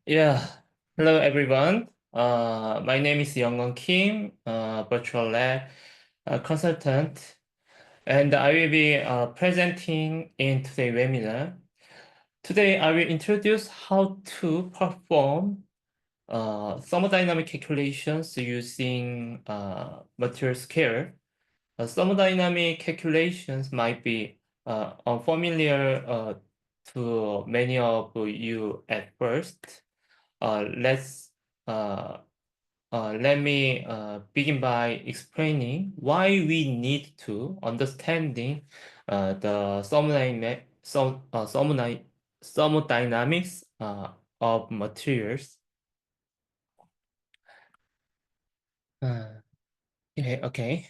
Yeah, hello everyone. My name is Youngwon Kim, virtual lab consultant, and I will be presenting in today's webinar. Today, I will introduce how to perform thermodynamic calculations using material scale. Thermodynamic calculations might be unfamiliar to many of you at first. Let's let me begin by explaining why we need to understanding the thermodynamics of materials. Uh, okay.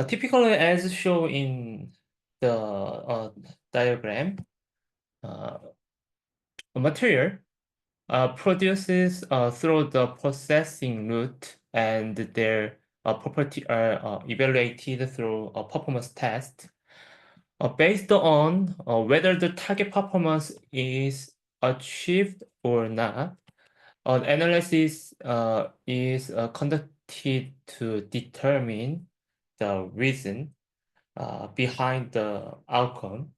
Typically, as shown in the diagram, uh, a material produces through the processing route, and their property are evaluated through a performance test based on whether the target performance is achieved or not. An analysis is conducted to determine the reason behind the outcome.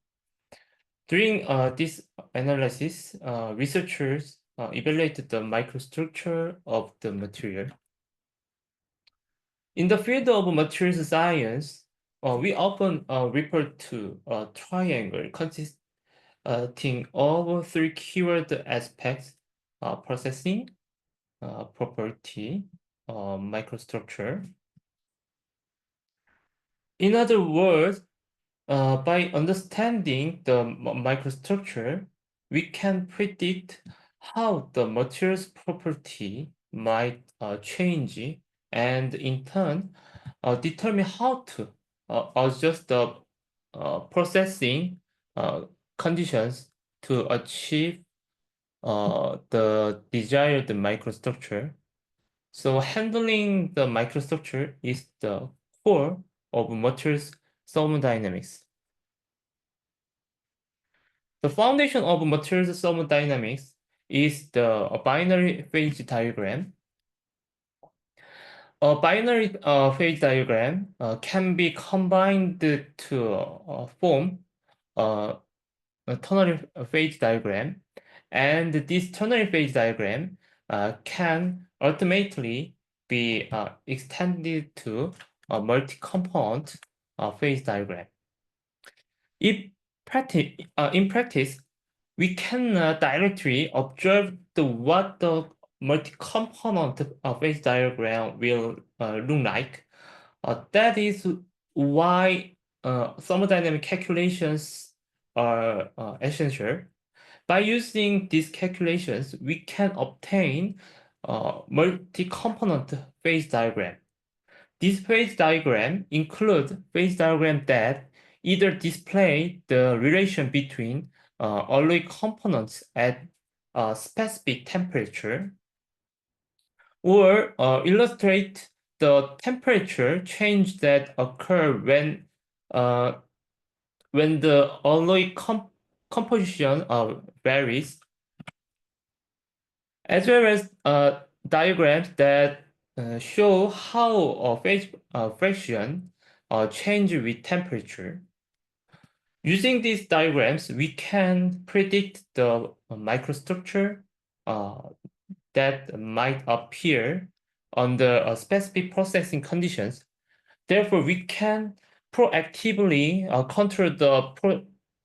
During this analysis, researchers evaluated the microstructure of the material. In the field of materials science, we often refer to a triangle consisting of three keyword aspects: processing, property, microstructure. In other words, by understanding the microstructure, we can predict how the material's property might change, and in turn determine how to adjust the processing conditions to achieve the desired microstructure. So handling the microstructure is the core of materials thermodynamics. The foundation of materials thermodynamics is the binary phase diagram. A binary phase diagram can be combined to form a ternary phase diagram, and this ternary phase diagram can ultimately be extended to a multi-component phase diagram. In practice, we cannot directly observe what the multi-component phase diagram will look like. That is why thermodynamic calculations are essential. By using these calculations, we can obtain multi-component phase diagram. This phase diagram includes phase diagram that either display the relation between alloy components at a specific temperature, or illustrate the temperature change that occur when the alloy composition varies, as well as diagrams that show how phase fraction change with temperature. Using these diagrams, we can predict the microstructure that might appear under specific processing conditions. Therefore, we can proactively control the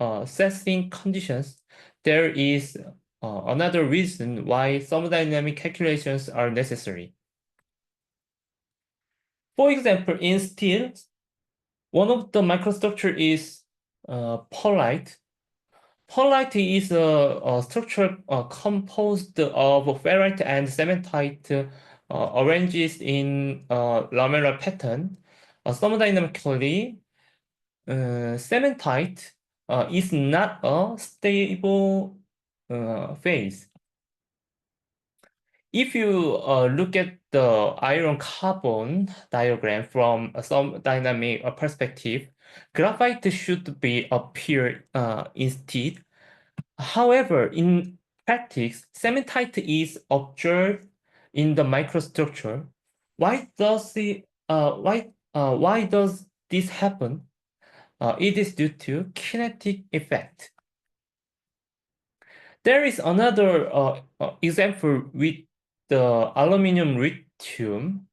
processing conditions. There is another reason why thermodynamic calculations are necessary. For example, in steel, one of the microstructure is pearlite. Pearlite is a structure composed of ferrite and cementite arranged in a lamellar pattern. Thermodynamically, cementite is not a stable phase. If you look at the iron carbon diagram from a thermodynamic perspective, graphite should be appear instead. However, in practice, cementite is observed in the microstructure. Why does this happen? It is due to kinetic effect. There is another example with the aluminum lithium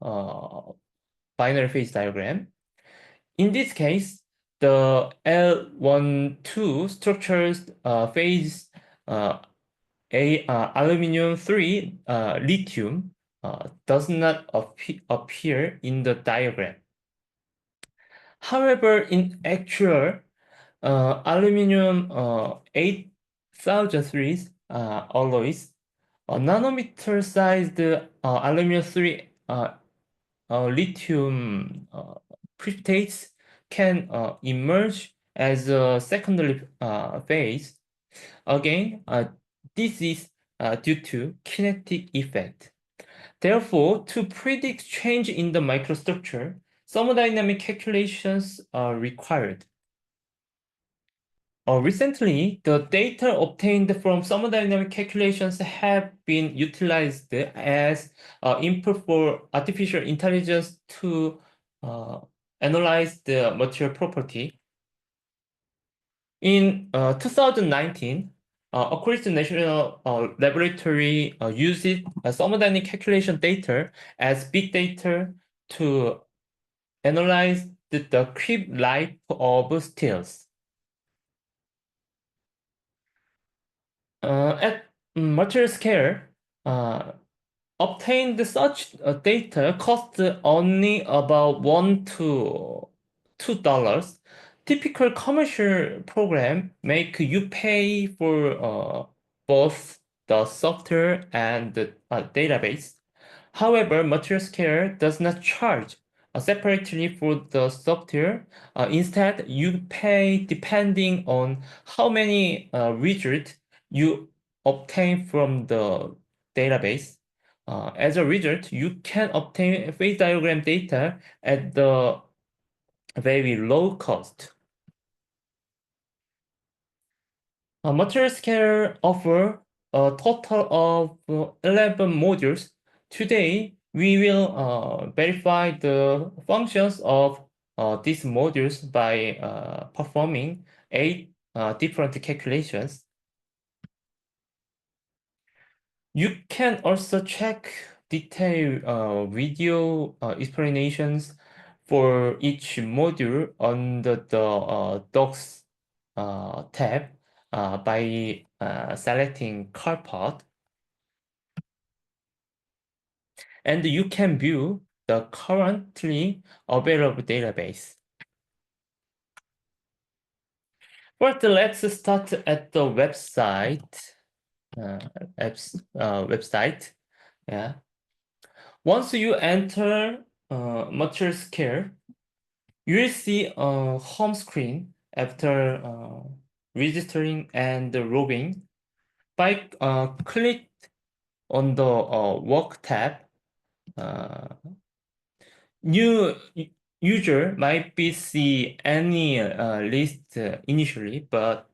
binary phase diagram. In this case, the L12 structures phase aluminum 3 lithium does not appear in the diagram. However, in actual aluminum 8003 alloys, nanometer-sized aluminum 3 lithium precipitates can emerge as a secondary phase. Again, this is due to kinetic effect. Therefore, to predict change in the microstructure, thermodynamic calculations are required. Recently, the data obtained from thermodynamic calculations have been utilized as input for artificial intelligence to analyze the material property. In 2019, Oculus National Laboratory used thermodynamic calculation data as big data to analyze the creep life of steels. At material scale, obtained such data cost only about $1 to $2. Typical commercial program make you pay for both the software and the database. However, material scale does not charge separately for the software. Instead, you pay depending on how many results you obtain from the database. As a result, you can obtain phase diagram data at the very low cost. Material Scale offer a total of 11 modules. Today, we will verify the functions of these modules by performing 8 different calculations. You can also check detailed video explanations for each module under the Docs tab by selecting CarPod. And you can view the currently available database. First, let's start at the website. Website. Yeah. Once you enter Material Scale, you will see a home screen after registering and logging. By click on the Work tab, new user might be see any list initially, but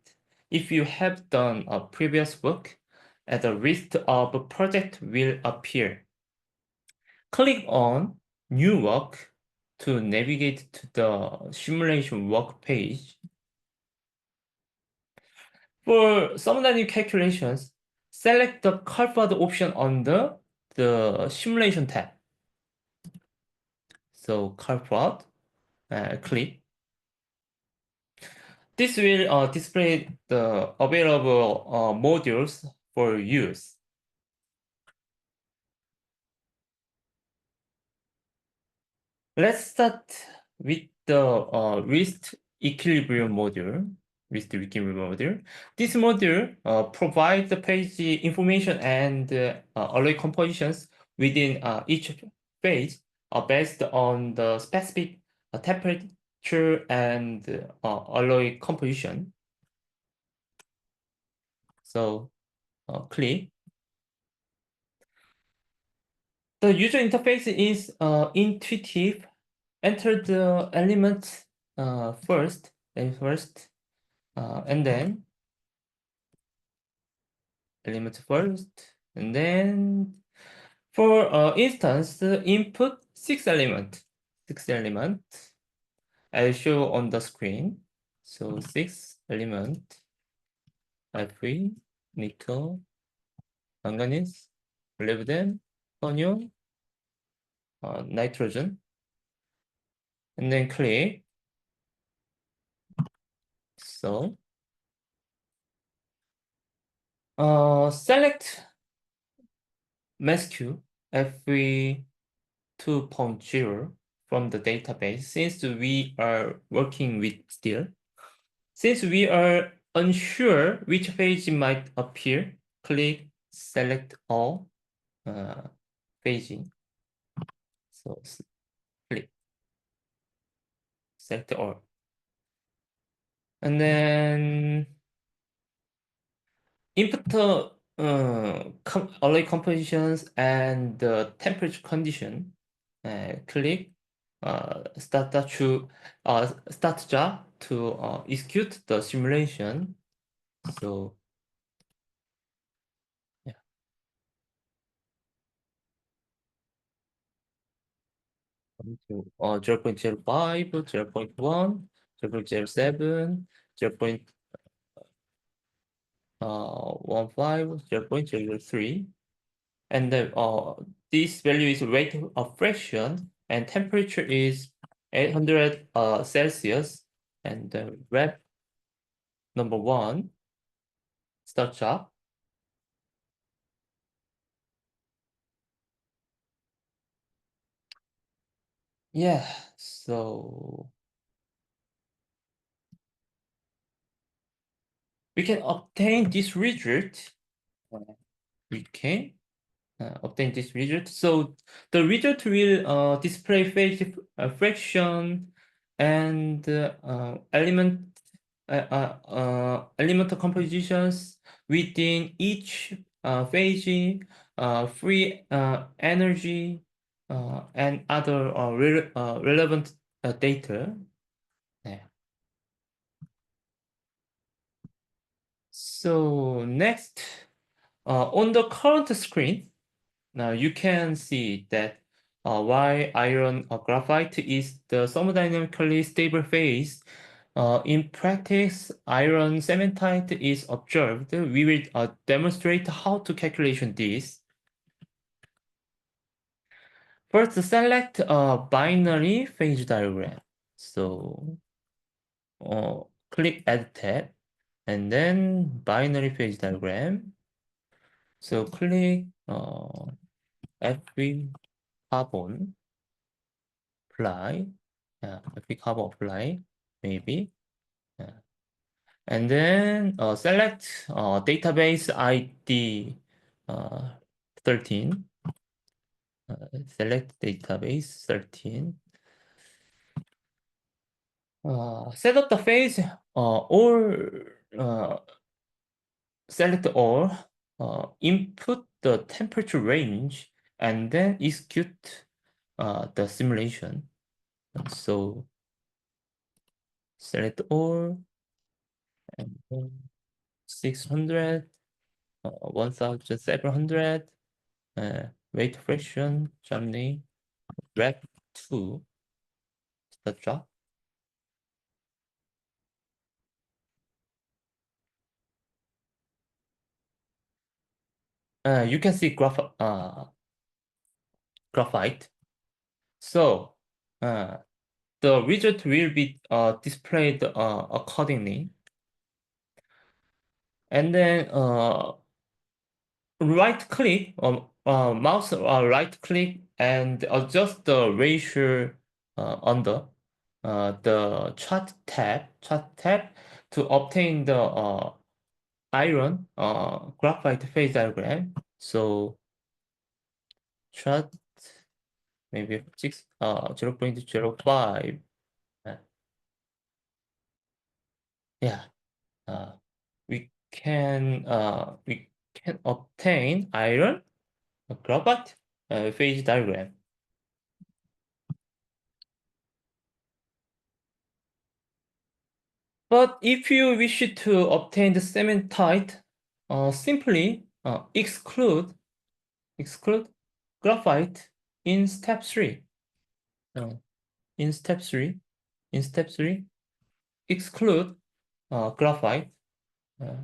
if you have done a previous work, a list of project will appear. Click on New Work to navigate to the simulation work page. For thermodynamic calculations, select the CALPHAD option under the Simulation tab. So CALPHAD, click. This will display the available modules for use. Let's start with the wrist equilibrium module. This module provides the page information and alloy compositions within each phase based on the specific temperature and alloy composition. So click. The user interface is intuitive. Enter the element first, and then element first, and then for instance, input six element. I'll show on the screen. So six element, Fe, nickel, manganese, molybdenum, polonium, nitrogen, and then click. So select MassQ Fe 2.0 from the database since we are working with steel. Since we are unsure which page might appear, click select all paging. So click select all. And then input array compositions and the temperature condition. Click start job to execute the simulation. So yeah, 0.05, 0.1, 0.07, 0.15, 0.03. And this value is weight of fraction, and temperature is 800 Celsius. And the rep number one, start job. Yeah, so we can obtain this result. We can obtain this result. So the result will display phase fraction and element compositions within each phase, free energy, and other relevant data. Yeah. So next, on the current screen, now you can see that why iron graphite is the thermodynamically stable phase. In practice, iron cementite is observed. We will demonstrate how to calculation this. First, select a binary phase diagram. So click Add tab, and then binary phase diagram. So click Fe carbon apply. Fe carbon apply, maybe. And then select database ID 13. Select database 13. Set up the phase or select all, input the temperature range, and then execute the simulation. So select all, and then 600, 1700, weight fraction, Germany, rep 2, etc. You can see graphite. So the result will be displayed accordingly. And then right click or mouse right click and adjust the ratio under the chart tab to obtain the iron graphite phase diagram. So chart maybe 0.05. Yeah, we can obtain iron graphite phase diagram. But if you wish to obtain the cementite, simply exclude graphite in step three. Uh, in step three, in step three, exclude graphite, uh,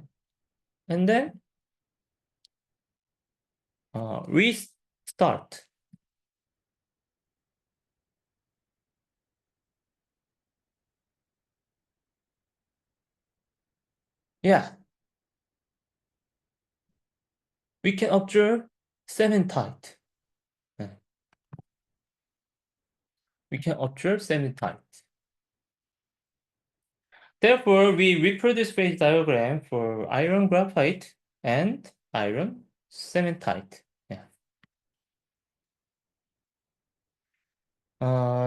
and then restart. Yeah, we can observe cementite. Uh, we can observe cementite. Therefore, we reproduce phase diagram for iron graphite and iron cementite. Yeah.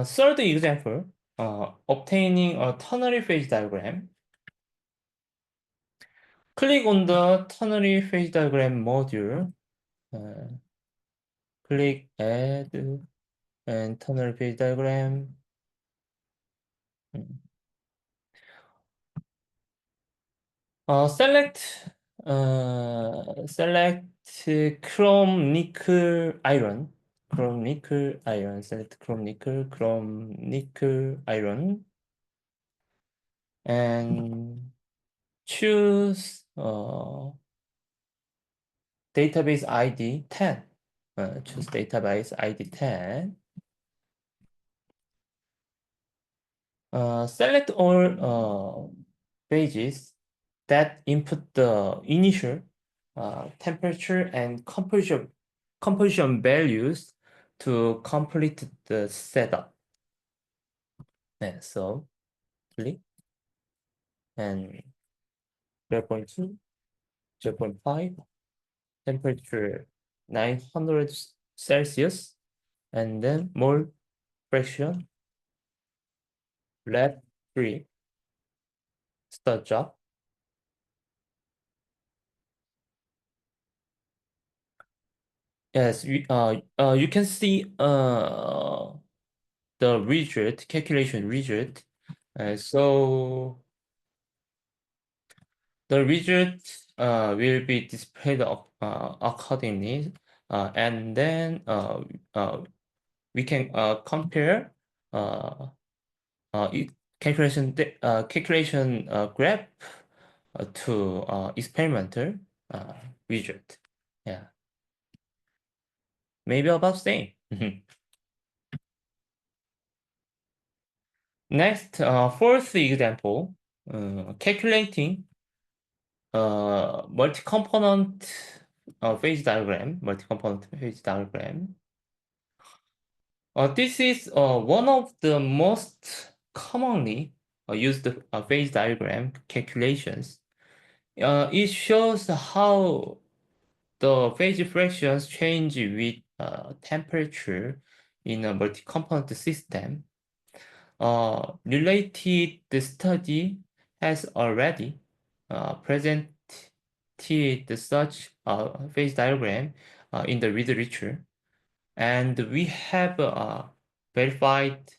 Third example, obtaining a ternary phase diagram. Click on the ternary phase diagram module. Uh, click add and ternary phase diagram. Mm. Select select chrome nickel iron. Chrome nickel iron. Select chrome nickel iron, and choose database ID 10. Choose database ID 10. Select all pages that input the initial temperature and composition values to complete the setup. And so click and 0.2, 0.5, temperature 900 Celsius, and then mole fraction, lab 3, start job. Yes, you can see the result, calculation result. So the result will be displayed accordingly, and then we can compare uh, calculation graph to experimental result. Yeah, maybe about same. Next, fourth example, calculating multi-component phase diagram. Multi-component phase diagram. This is one of the most commonly used phase diagram calculations. It shows how the phase fractions change with temperature in a multi-component system. Related study has already presented such phase diagram in the literature, and we have verified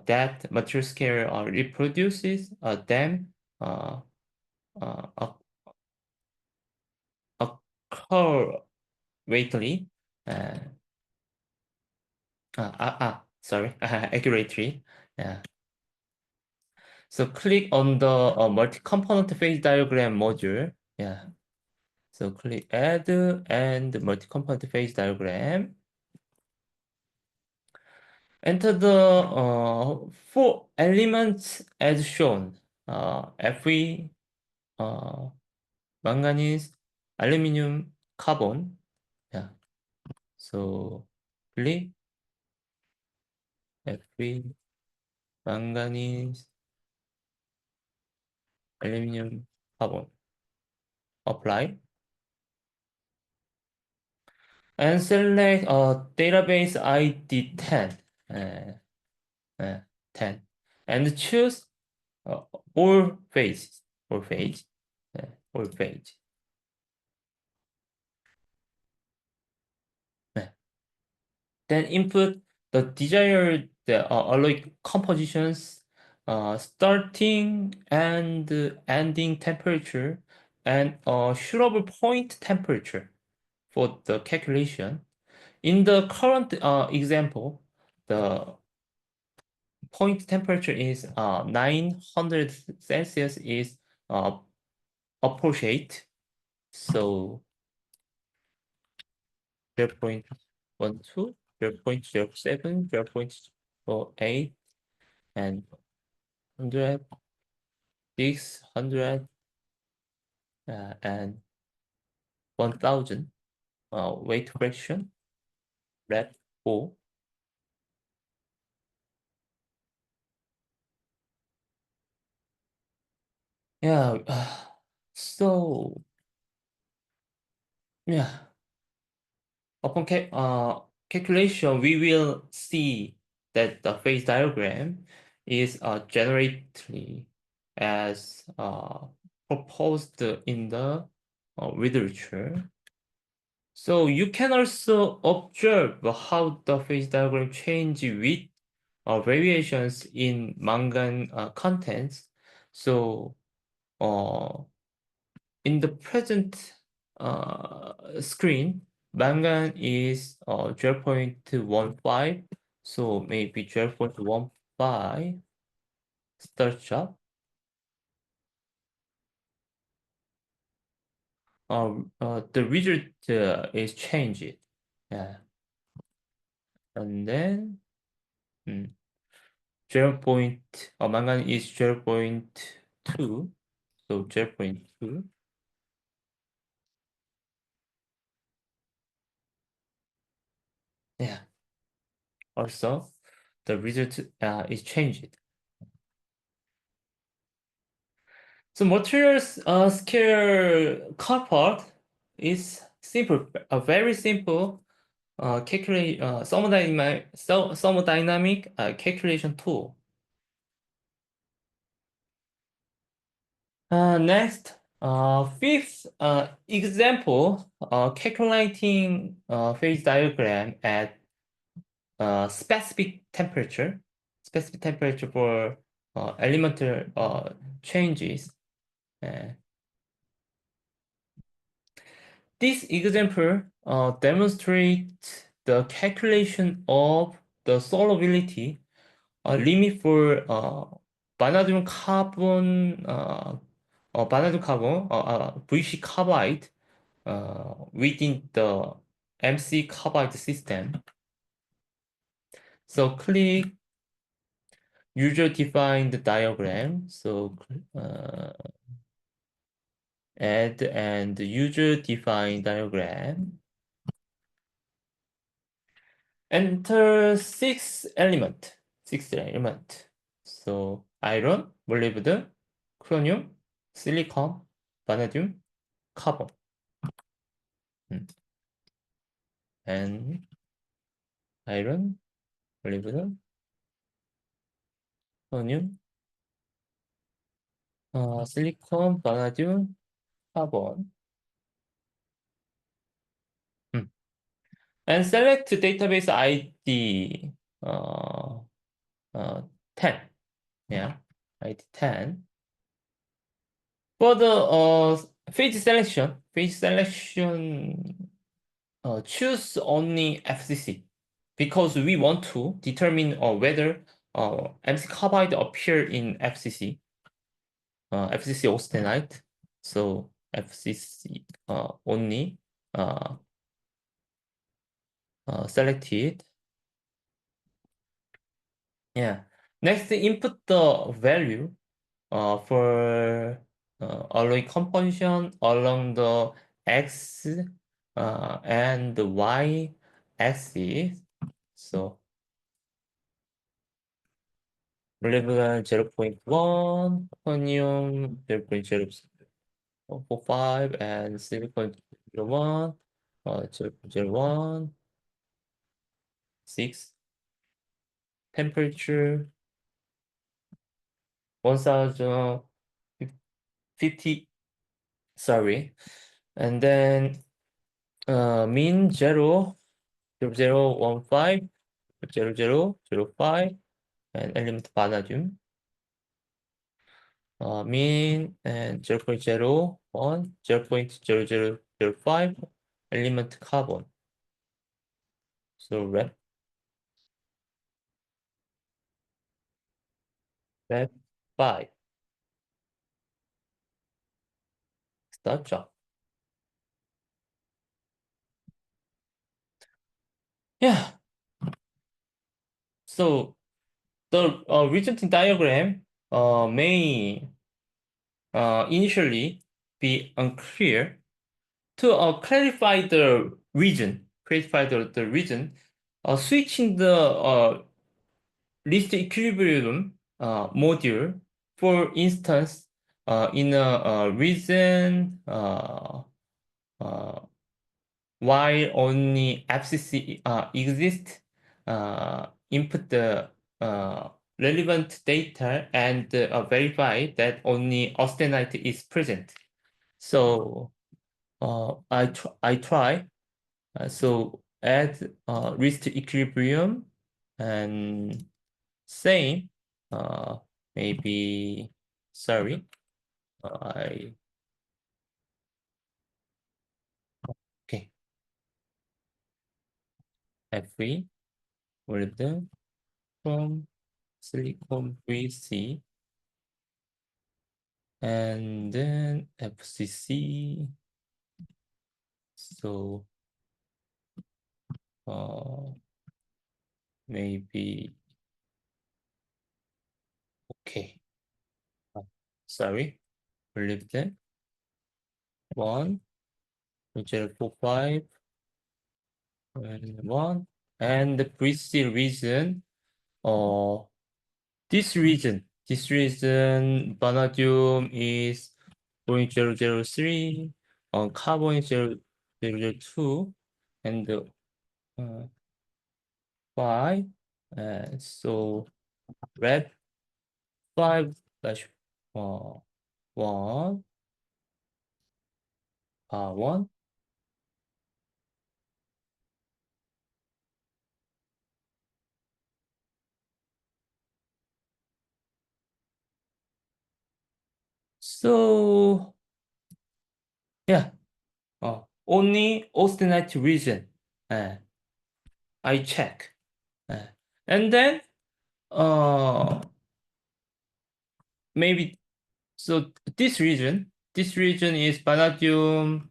that material scale reproduces them uh, uh, accurately. Uh, sorry, accurately. Yeah. So click on the multi-component phase diagram module. Yeah. So click add and multi-component phase diagram. Enter the four elements as shown. Fe, uh, manganese, aluminum, carbon. Yeah. So click Fe, manganese, aluminum, carbon. Apply. And select database ID 10. Uh, uh, 10. And choose uh, all phases. All phase. All phase. Uh, Then input the desired alloy compositions, starting and ending temperature, and a suitable point temperature for the calculation. In the current example, the point temperature is 900 Celsius is uh, appropriate. So 0.12, 0.07, 0.08, and 100, 600, and 1000 weight fraction, rep 4. Yeah, so yeah, upon calculation, we will see that the phase diagram is generated as proposed in the literature. So you can also observe how the phase diagram change with variations in mangan contents. So in the present screen, mangan is 0.15, so maybe 0.15 starch up. The result is changed. Yeah. And then 0. Mangan is 0.2, so 0.2. Yeah. Also, the result is changed. So materials scale car part is simple, a very simple calculate thermodynamic calculation tool. Next, fifth example, calculating phase diagram at specific temperature for elemental changes. This example demonstrates the calculation of the solubility limit for vanadium carbon, VC carbide within the MC carbide system. So click user-defined diagram. So add and user-defined diagram. Enter six element. So iron, molybdenum, chromium, silicon, vanadium, carbon. And iron, molybdenum, chromium, silicon, vanadium, carbon. And select database ID uh, 10. Yeah, ID 10. For the phase selection, choose only FCC because we want to determine whether MC carbide appear in FCC, FCC austenite. So FCC only selected. Yeah. Next, input the value for alloy composition along the X and the Y axis. So molybdenum 0.1, chromium 0.045, and silicon 0.01, 0.01, 6, temperature 1050, sorry, and then mean 0, 0.015, 0.005, and element vanadium. Mean and 0.0 1, 0.0005 element carbon. So rep 5 start job. Yeah. So the resulting diagram may initially be unclear. To clarify the region, switching the least equilibrium module, for instance, in a region uh, while only FCC exists, input the relevant data and verify that only austenite is present. So I try. So add least equilibrium and same. Uh, maybe sorry. I okay. F3 with from silicon VC and then FCC. So uh, maybe okay. Uh, sorry. Leave them 1 0.045 and 1 and the pre-C region. Uh, this region vanadium is 0.003, carbon is 0.002, and 5. So red 5 dash 1, 1. So yeah, only austenite region. Uh, I check. Uh, and then uh, maybe so this region is vanadium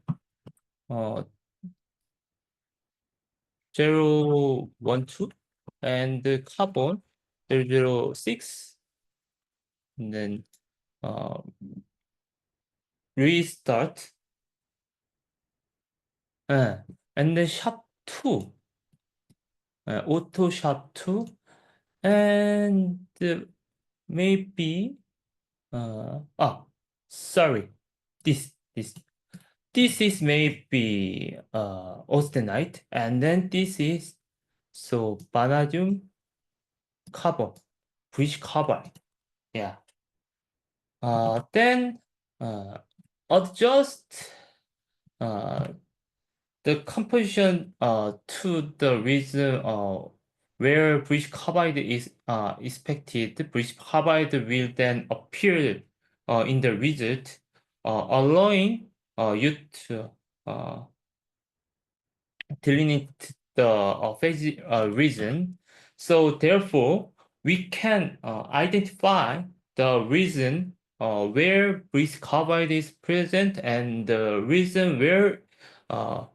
012 and the carbon 006, and then uh, restart and then sharp 2, auto sharp 2, and maybe sorry, this this is maybe austenite, and then this is so vanadium carbon, bridge carbide. Yeah. Then adjust uh, the composition to the reason where bridge carbide is expected. Bridge carbide will then appear in the result, allowing you to uh, delineate the phase reason. So therefore, we can identify the reason where bridge carbide is present and the reason where uh,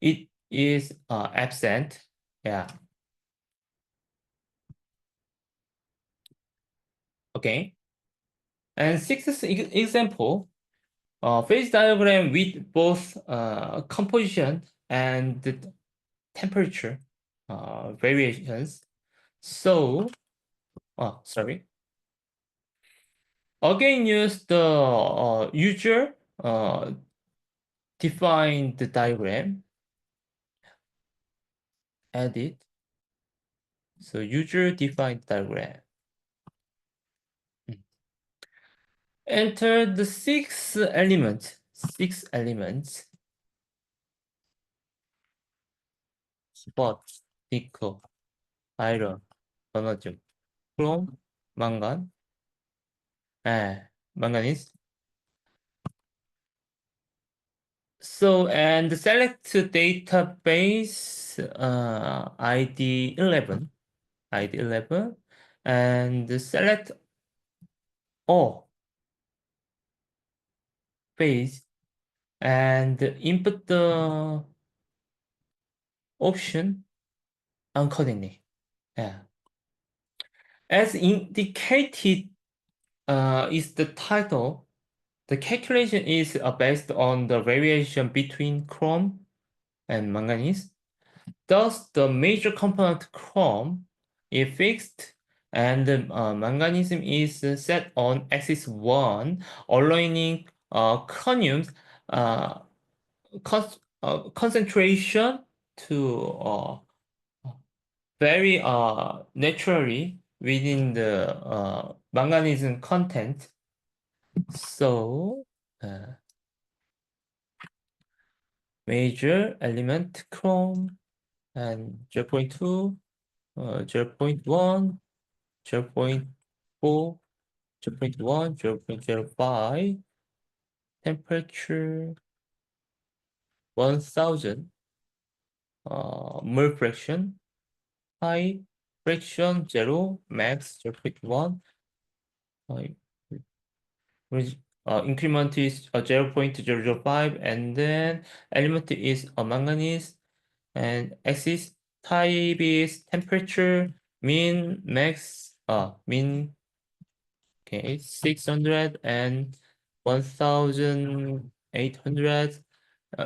it is absent. Yeah. Okay. And sixth example, phase diagram with both composition and the temperature variations. So, sorry. Again, use the user defined diagram. Edit. So user defined diagram. Enter the six elements. Spot, nickel, iron, vanadium, chrome, mangan, manganese, And select database ID 11, and select all phase and input the option accordingly. Yeah. As indicated is the title, the calculation is based on the variation between chrome and manganese. Thus, the major component chrome is fixed and manganese is set on axis 1, aligning chromium's uh, concentration to very naturally within the manganese content. So, uh, major element chrome and 0.2, 0.1, 0.4, 0.1, 0.05, temperature 1000, mole fraction, high fraction 0, max 0.1, uh, increment is 0.005, and then element is a manganese, and axis type is temperature, mean, okay, 600 and 1800,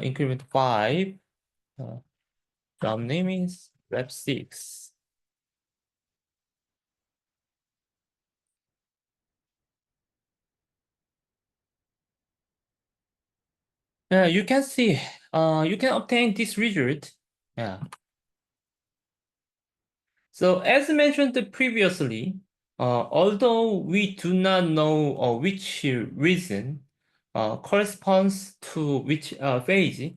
increment 5, from name is Web 6. You can see, you can obtain this result. Yeah. So as mentioned previously, although we do not know which reason corresponds to which phase,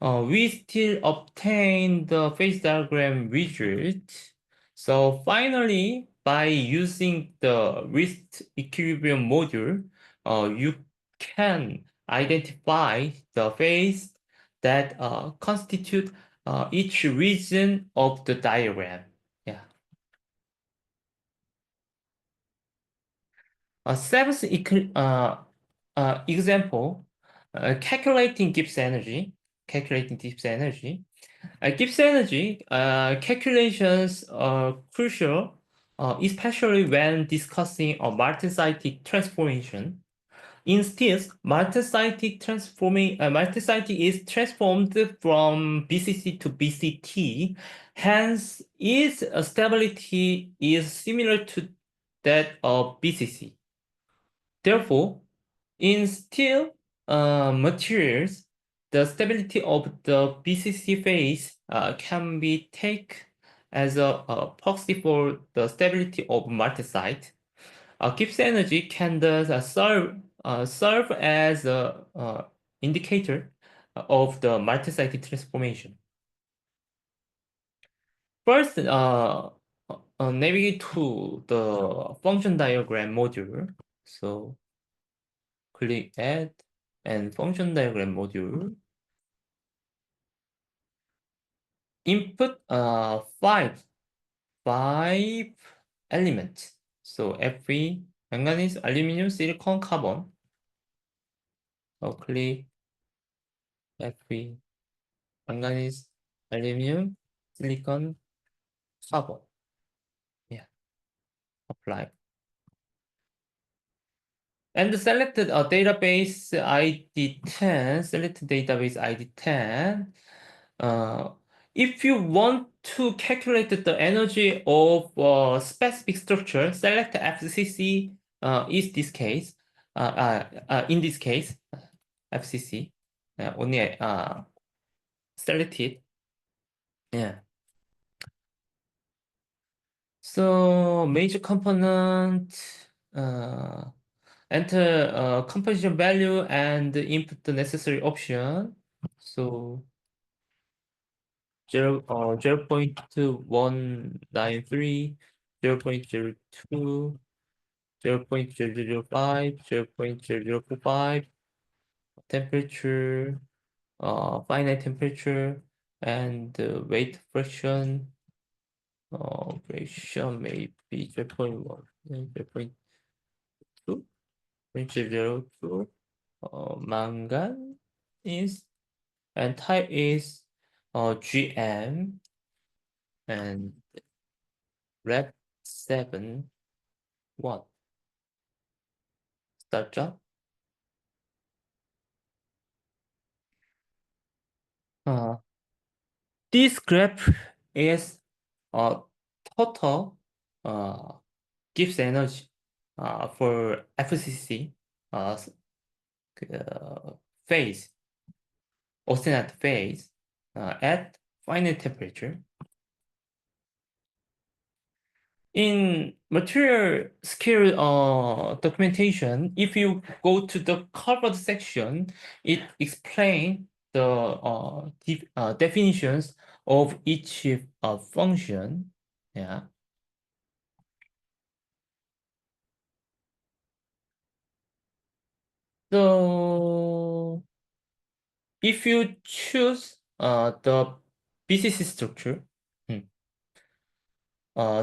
we still obtain the phase diagram result. So finally, by using the wrist equilibrium module, you can identify the phase that constitute each region of the diagram. Yeah. A seventh example, calculating Gibbs energy. Calculating Gibbs energy. Gibbs energy calculations are crucial, especially when discussing a multicyclic transformation. Instead, multicyclic is transformed from BCC to BCT. Hence, its stability is similar to that of BCC. Therefore, in steel materials, the stability of the BCC phase can be taken as a proxy for the stability of multisite. Gibbs energy can thus serve as an indicator of the multicyclic transformation. First, navigate to the function diagram module. So click Add and function diagram module. Input five elements. So Fe, manganese, aluminum, silicon, carbon. So click Fe, manganese, aluminum, silicon, carbon. Yeah, apply. And selected a database ID 10, select database ID 10. If you want to calculate the energy of a specific structure, select FCC is this case. In this case, FCC only select it. Yeah. So major component, enter composition value and input the necessary option. So 0.193, 0.02, 0.005, 0.005, temperature finite temperature, and weight fraction. Fraction may be 0.1, 0.2, 0.02. Mangan is, and type is GM, and red 7. What? Start job? Uh, this graph is total Gibbs energy for FCC uh, phase, Austen phase at finite temperature. In material scale documentation, if you go to the covered section, it explains the definitions of each function. Yeah. So if you choose the BCC structure hmm,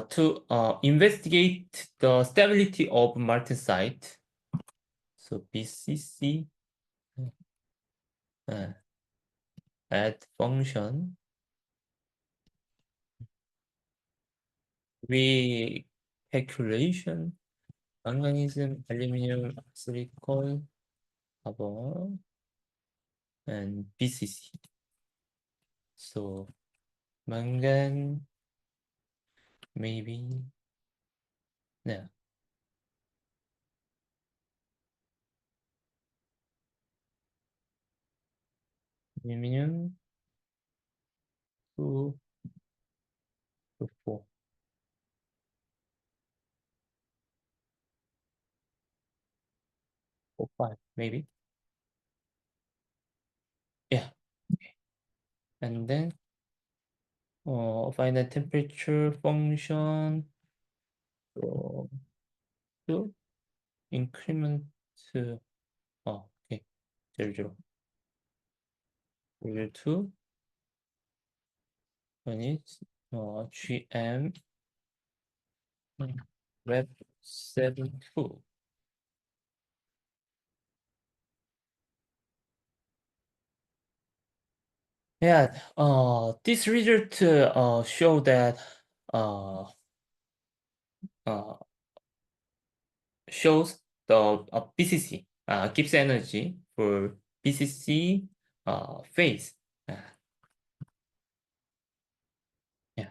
to investigate the stability of martensite, so BCC uh, add function, recalculation, manganism, aluminum, silicon, carbon, and BCC. So mangan, maybe, yeah, aluminum, 2 to 4 or 5, maybe. Yeah, and then find the temperature function to to increment to okay 0 0 0 2 when it's GM rep 72. Yeah, this result show that uh, uh, shows the BCC Gibbs energy for BCC phase. Uh, yeah,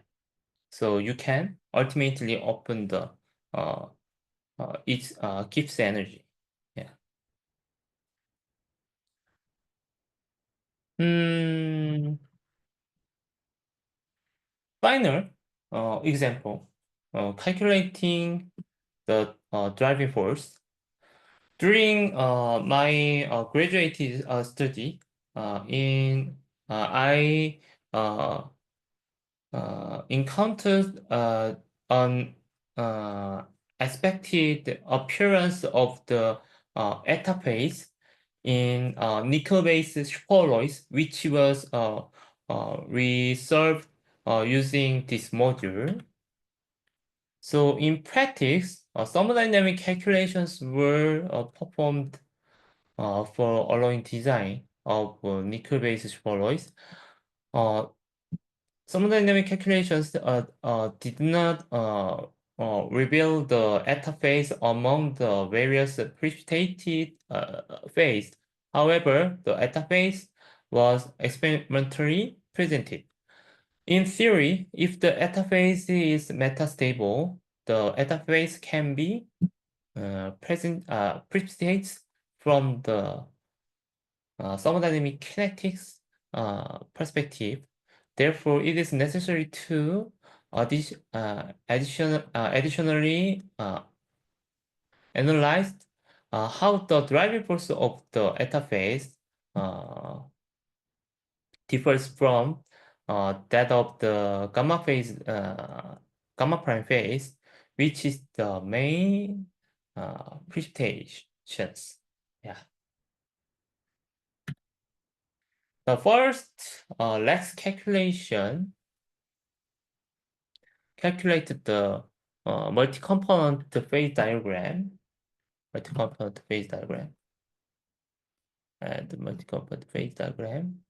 so you can ultimately open the its Gibbs energy. Yeah. Mm, final example, calculating the driving force. During my graduate study, I uh, encountered an uh, expected appearance of the eta phase in nickel-based superalloys, which was resolved using this module. So in practice, thermodynamic calculations were performed for alloying design of nickel-based superalloys. Uh, Thermodynamic calculations did not reveal the eta phase among the various precipitated phase. However, the eta phase was experimentally presented. In theory, if the eta phase is metastable, the eta phase can be precipitates from the thermodynamic kinetics perspective. Therefore, it is necessary to additionally analyze how the driving force of the eta phase uh, differs from that of the gamma phase, gamma prime phase, which is the main precipitations. Yeah. The first Lex calculation calculated the multi-component phase diagram, multi-component phase diagram, and multi-component phase diagram.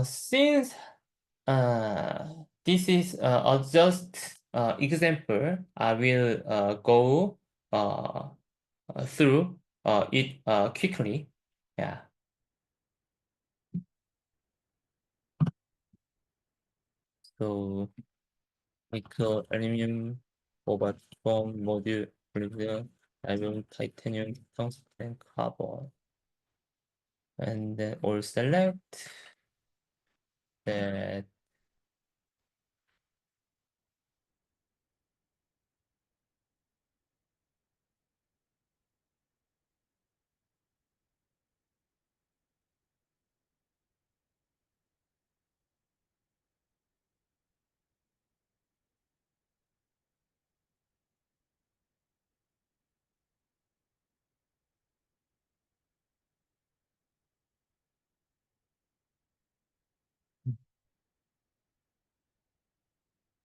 Since this is a just example, I will go uh, through it quickly. Yeah. So nickel, aluminum, cobalt, foam, module, aluminum, iron, titanium, tungsten, carbon, and then all select that.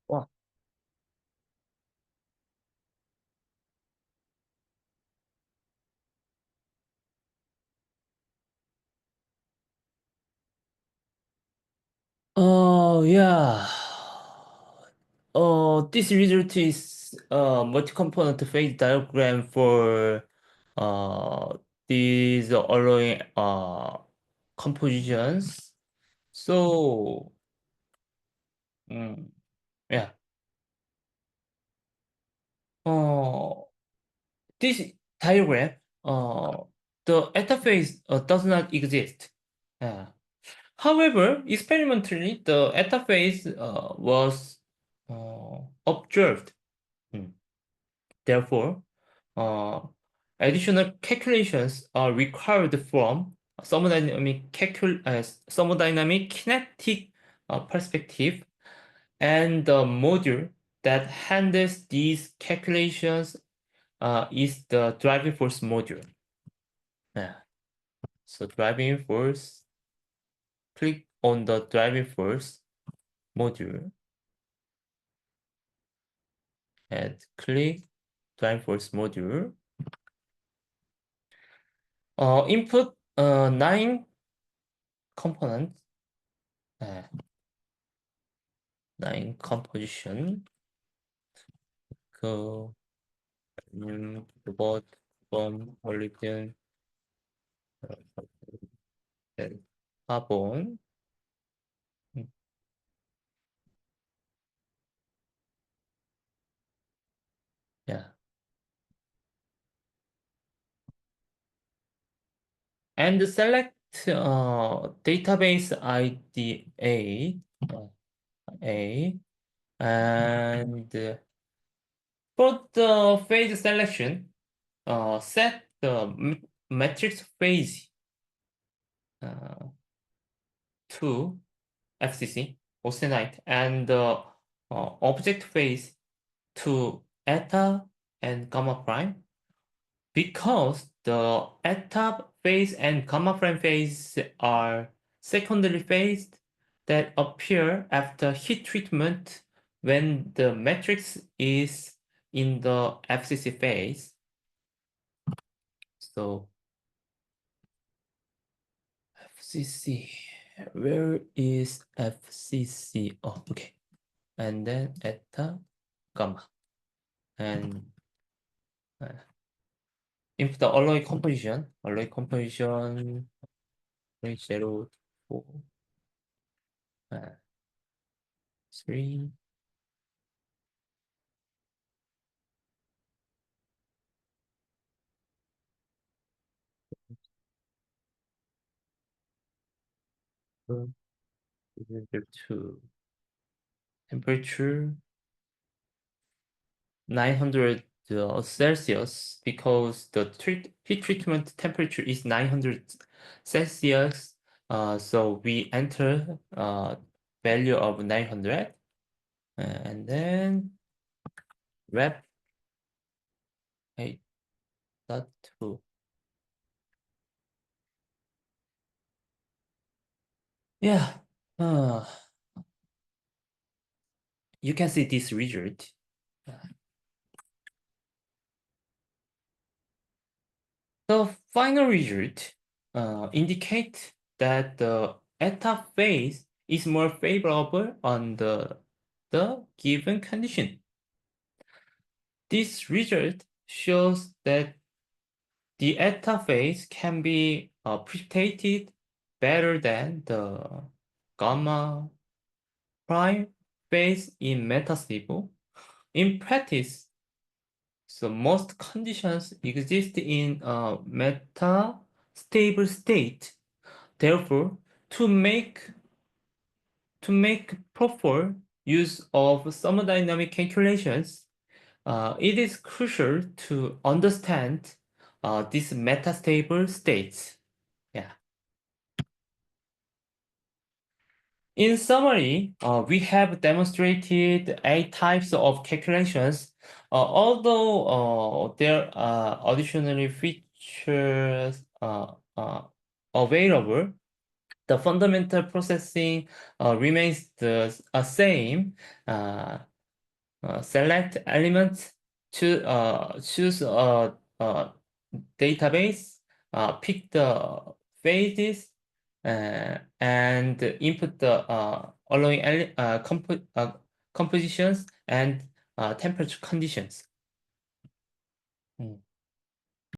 Wow. Oh yeah. This result is multi-component phase diagram for uh these alloy compositions. So mm, yeah. Uh, this diagram, the eta phase does not exist. Yeah. However, experimentally, the eta phase was observed. Hmm. Therefore, uh, additional calculations are required from thermodynamic kinetic perspective, and the module that handles these calculations is the driving force module. Yeah. So driving force, click on the driving force module and click driving force module. Input 9 components, uh, 9 composition, 그 robot from origin, then carbon, mm, yeah, and select database ID A, and for the phase selection, set the matrix phase uh, to FCC, austenite, and the object phase to eta and gamma prime, because the eta phase and gamma prime phase are secondary phase that appear after heat treatment when the matrix is in the FCC phase. So FCC, where is FCC? Oh, okay. And then eta, gamma, and uh, if the alloy composition 0, 4, 3, 2, temperature 900 Celsius, because the heat treatment temperature is 900 Celsius. So we enter value of 900, and then wrap 8.2. Yeah, uh, you can see this result. The final result indicate that the eta phase is more favorable on the given condition. This result shows that the eta phase can be precipitated better than the gamma prime phase in metastable. In practice, so most conditions exist in a metastable state. Therefore, to make proper use of thermodynamic calculations, it is crucial to understand these metastable states. Yeah. In summary, we have demonstrated eight types of calculations. Although there are additional features available, the fundamental processing remains the same. Uh, Select elements, choose a database, pick the phases, and input the allowing compositions and temperature conditions. Mm.